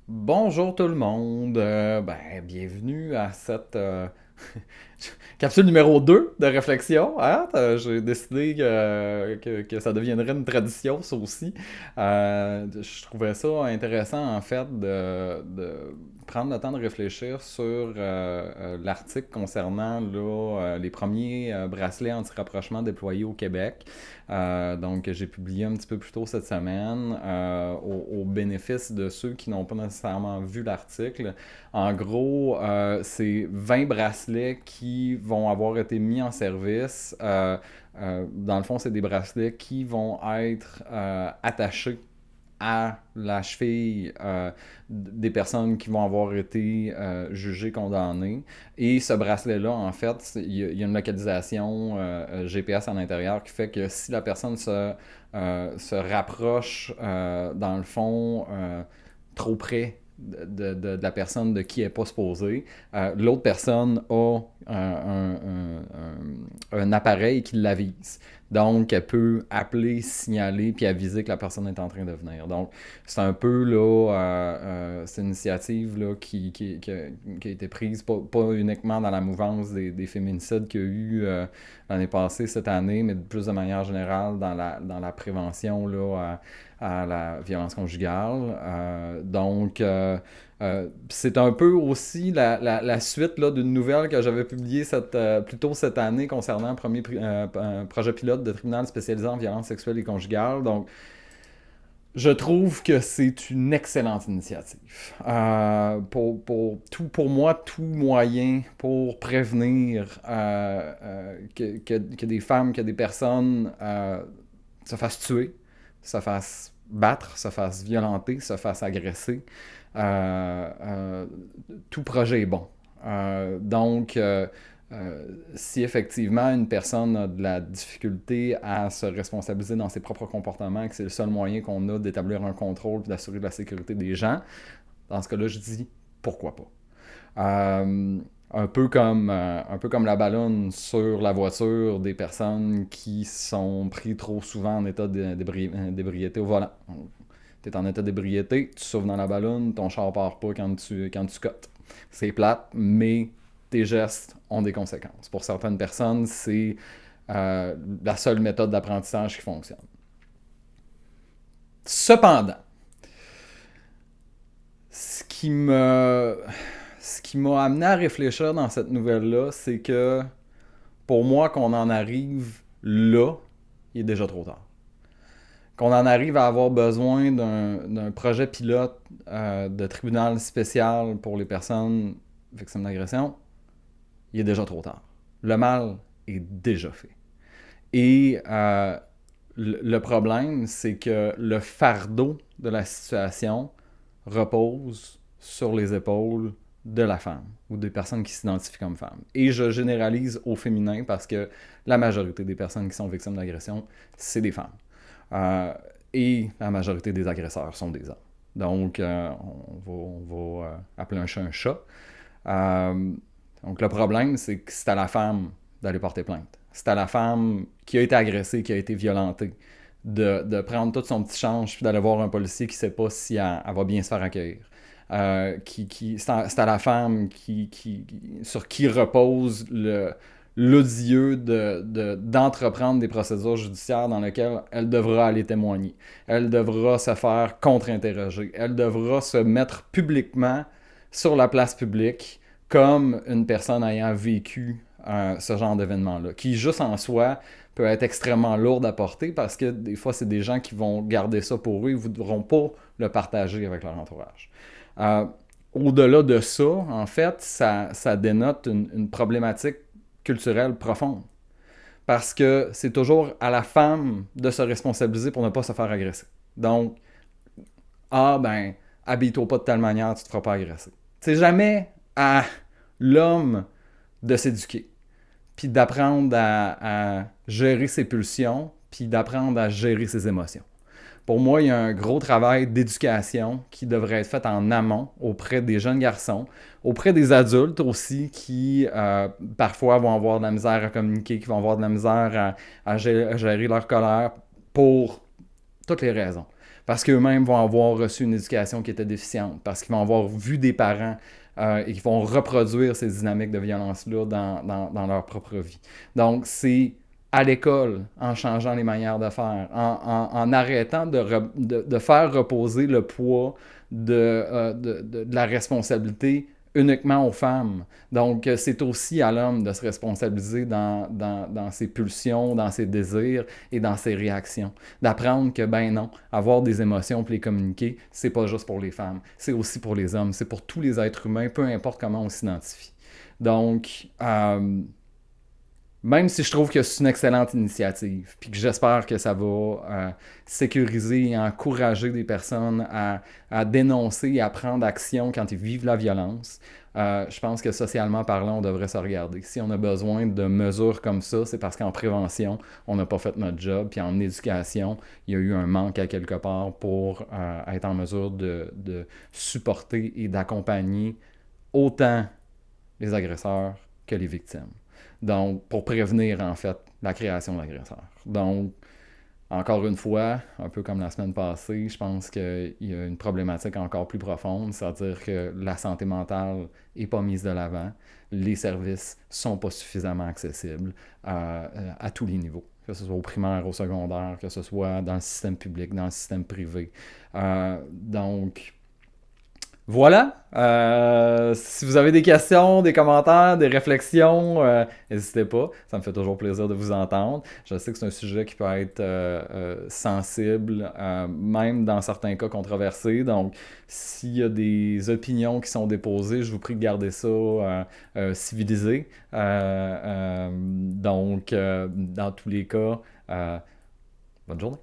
Bonjour tout le monde, bienvenue à cette capsule numéro 2 de réflexion. Hein? J'ai décidé que ça deviendrait une tradition, ça aussi. Je trouvais ça intéressant, en fait, de prendre le temps de réfléchir sur l'article concernant les premiers bracelets anti-rapprochement déployés au Québec. Donc, j'ai publié un petit peu plus tôt cette semaine au bénéfice de ceux qui n'ont pas nécessairement vu l'article. En gros, c'est 20 bracelets qui vont avoir été mis en service. Dans le fond, c'est des bracelets qui vont être attachés à la cheville des personnes qui vont avoir été jugées, condamnées. Et ce bracelet-là, en fait, il y a une localisation GPS à l'intérieur qui fait que si la personne se rapproche, dans le fond, trop près de la personne de qui elle n'est pas supposée, l'autre personne a un appareil qui l'avise. Donc, elle peut appeler, signaler, puis aviser que la personne est en train de venir. Donc, c'est un peu là, cette initiative là, qui a été prise, pas uniquement dans la mouvance des féminicides qu'il y a eu l'année passée, cette année, mais plus de manière générale dans la prévention là, à la violence conjugale. C'est un peu aussi la suite là, d'une nouvelle que j'avais publiée plus tôt cette année concernant un un projet pilote de tribunal spécialisé en violence sexuelle et conjugale. Donc, je trouve que c'est une excellente initiative. Pour moi, tout moyen pour prévenir que des femmes, que des personnes se fassent tuer, se fassent battre, se fassent violenter, se fassent agresser, euh, tout projet est bon. Si effectivement une personne a de la difficulté à se responsabiliser dans ses propres comportements, que c'est le seul moyen qu'on a d'établir un contrôle et d'assurer la sécurité des gens, dans ce cas-là, je dis pourquoi pas. Un peu comme la ballonne sur la voiture des personnes qui sont pris trop souvent en état d'ébriété au volant. Tu es en état d'ébriété, tu souffles dans la ballonne, ton char part pas quand tu cotes. C'est plate, mais tes gestes ont des conséquences. Pour certaines personnes, c'est la seule méthode d'apprentissage qui fonctionne. Cependant, ce qui me ce qui m'a amené à réfléchir dans cette nouvelle-là, c'est que pour moi, qu'on en arrive là, il est déjà trop tard. Qu'on en arrive à avoir besoin d'un projet pilote de tribunal spécial pour les personnes victimes d'agression, il est déjà trop tard. Le mal est déjà fait. Et le problème, c'est que le fardeau de la situation repose sur les épaules de la femme ou des personnes qui s'identifient comme femmes. Et je généralise au féminin parce que la majorité des personnes qui sont victimes d'agression, c'est des femmes. Euh, et la majorité des agresseurs sont des hommes. Donc, on va appeler un chat un chat. Euh, donc, le problème, c'est que c'est à la femme d'aller porter plainte. C'est à la femme qui a été agressée, qui a été violentée, de prendre tout son petit change puis d'aller voir un policier qui ne sait pas si elle va bien se faire accueillir. C'est à la femme sur qui repose l'odieux d'entreprendre des procédures judiciaires dans lesquelles elle devra aller témoigner. Elle devra se faire contre-interroger. Elle devra se mettre publiquement sur la place publique comme une personne ayant vécu ce genre d'événement-là, qui juste en soi peut être extrêmement lourde à porter parce que des fois, c'est des gens qui vont garder ça pour eux et ne voudront pas le partager avec leur entourage. Euh, Au-delà de ça, en fait, ça dénote une problématique culturelle profonde. Parce que c'est toujours à la femme de se responsabiliser pour ne pas se faire agresser. Donc, habille-toi pas de telle manière, tu te feras pas agresser. C'est jamais à l'homme de s'éduquer, puis d'apprendre à gérer ses pulsions, puis d'apprendre à gérer ses émotions. Pour moi, il y a un gros travail d'éducation qui devrait être fait en amont auprès des jeunes garçons, auprès des adultes aussi qui parfois vont avoir de la misère à communiquer, qui vont avoir de la misère à gérer leur colère pour toutes les raisons. parce qu'eux-mêmes vont avoir reçu une éducation qui était déficiente, parce qu'ils vont avoir vu des parents et qui vont reproduire ces dynamiques de violence-là dans leur propre vie. Donc, c'est à l'école, en changeant les manières de faire, en arrêtant de faire reposer le poids de la responsabilité uniquement aux femmes. Donc, c'est aussi à l'homme de se responsabiliser dans ses pulsions, dans ses désirs et dans ses réactions. D'apprendre que, ben non, avoir des émotions et les communiquer, c'est pas juste pour les femmes, c'est aussi pour les hommes, c'est pour tous les êtres humains, peu importe comment on s'identifie. Donc, même si je trouve que c'est une excellente initiative, puis que j'espère que ça va sécuriser et encourager des personnes à dénoncer et à prendre action quand ils vivent la violence, je pense que socialement parlant, on devrait se regarder. Si on a besoin de mesures comme ça, c'est parce qu'en prévention, on n'a pas fait notre job, puis en éducation, il y a eu un manque à quelque part pour être en mesure de supporter et d'accompagner autant les agresseurs que les victimes. Donc, pour prévenir, en fait, la création d'agresseurs. Donc, encore une fois, un peu comme la semaine passée, je pense qu'il y a une problématique encore plus profonde, c'est-à-dire que la santé mentale n'est pas mise de l'avant, les services ne sont pas suffisamment accessibles à tous les niveaux, que ce soit au primaire, au secondaire, que ce soit dans le système public, dans le système privé. Donc, voilà. Si vous avez des questions, des commentaires, des réflexions, n'hésitez pas. Ça me fait toujours plaisir de vous entendre. Je sais que c'est un sujet qui peut être sensible, même dans certains cas controversé. Donc, s'il y a des opinions qui sont déposées, je vous prie de garder ça civilisé. Donc, dans tous les cas, bonne journée.